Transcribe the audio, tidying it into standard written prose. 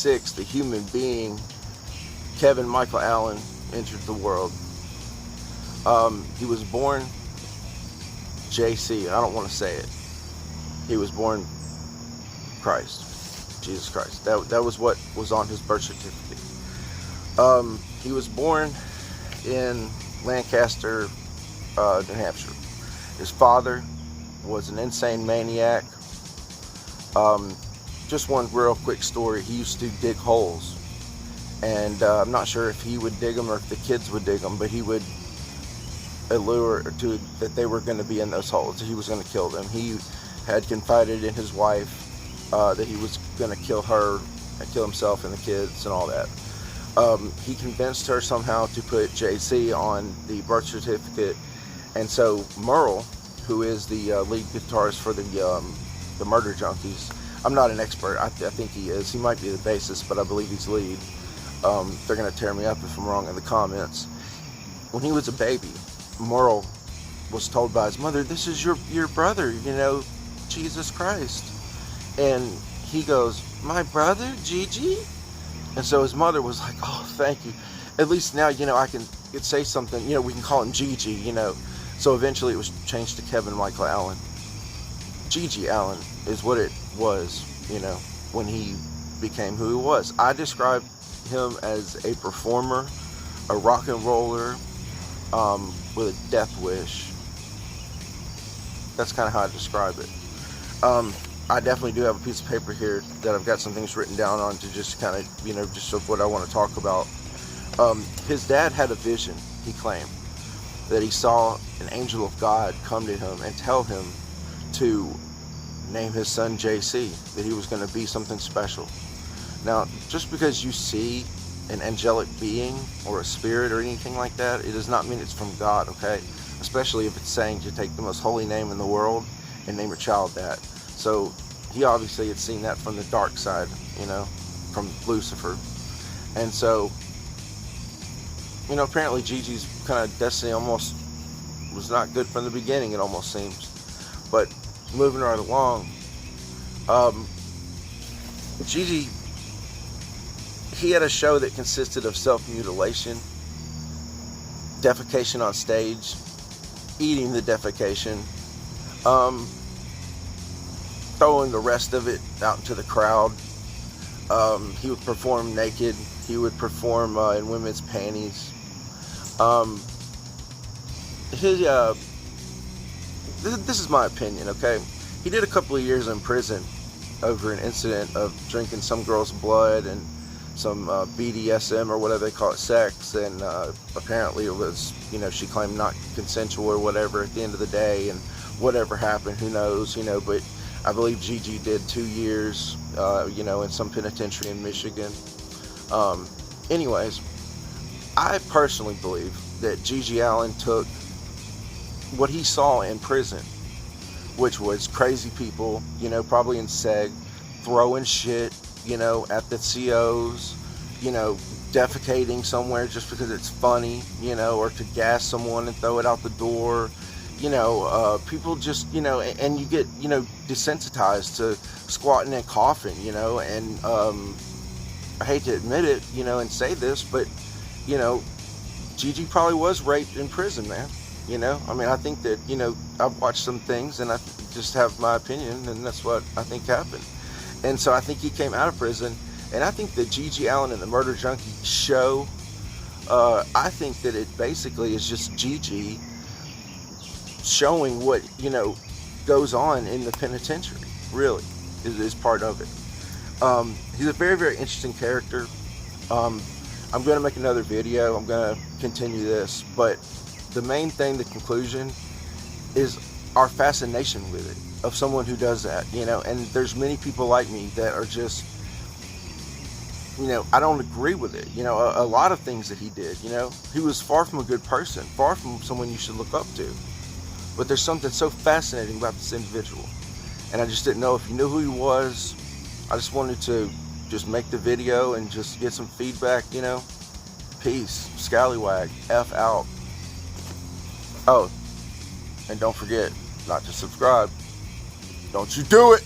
6th, a human being, Kevin Michael Allin, entered the world. He was born JC. I don't want to say it. He was born Christ, Jesus Christ. That was what was on his birth certificate. He was born in Lancaster, New Hampshire. His father was an insane maniac. Just one real quick story. He used to dig holes, and I'm not sure if he would dig them or if the kids would dig them, but he would allure to that they were going to be in those holes. He was going to kill them. He had confided in his wife that he was going to kill her and kill himself and the kids and all that. He convinced her somehow to put JC on the birth certificate, and so Merle, who is the lead guitarist for the Murder Junkies, I'm not an expert. I think he is. He might be the bassist, but I believe he's lead. They're going to tear me up if I'm wrong in the comments. When he was a baby, Merle was told by his mother, "This is your brother, Jesus Christ." And he goes, "My brother, GG?" And so his mother was like, "Oh, thank you. At least now, I can say something. We can call him GG, So eventually it was changed to Kevin Michael Allin. GG Allin is what it was, when he became who he was. I describe him as a performer, a rock and roller, with a death wish. That's kind of how I describe it. I definitely do have a piece of paper here that I've got some things written down on to just kind of, just of what I want to talk about. His dad had a vision, he claimed, that he saw an angel of God come to him and tell him to name his son JC, that he was going to be something special. Now, just because you see an angelic being or a spirit or anything like that, it does not mean it's from God, okay? Especially if it's saying to take the most holy name in the world and name your child that. So he obviously had seen that from the dark side, from Lucifer. And so, apparently Gigi's kind of destiny almost was not good from the beginning, it almost seems. But moving right along, Gigi, he had a show that consisted of self-mutilation, defecation on stage, eating the defecation, throwing the rest of it out into the crowd. He would perform naked. He would perform in women's panties. This is my opinion, okay? He did a couple of years in prison over an incident of drinking some girl's blood and some BDSM or whatever they call it, sex, and apparently it was, she claimed not consensual or whatever at the end of the day, and whatever happened, who knows, but I believe Gigi did 2 years, in some penitentiary in Michigan. Anyways, I personally believe that GG Allin took what he saw in prison, which was crazy people, probably in seg, throwing shit, at the COs, defecating somewhere just because it's funny, or to gas someone and throw it out the door, people just, and you get, desensitized to squatting and coughing, and I hate to admit it, and say this, but, Gigi probably was raped in prison, man. I think that, I've watched some things and I just have my opinion, and that's what I think happened. And so I think he came out of prison, and I think that GG Allin and the Murder Junkie show, I think that it basically is just Gigi showing what, goes on in the penitentiary, really, is part of it. He's a very, very interesting character. I'm going to make another video. I'm going to continue this, but the main thing, the conclusion, is our fascination with it, of someone who does that, and there's many people like me that are just, I don't agree with it, a lot of things that he did, he was far from a good person, far from someone you should look up to, but there's something so fascinating about this individual, and I just didn't know if you knew who he was. I just wanted to just make the video and just get some feedback, peace, scallywag, F out. Oh, and don't forget not to subscribe. Don't you do it!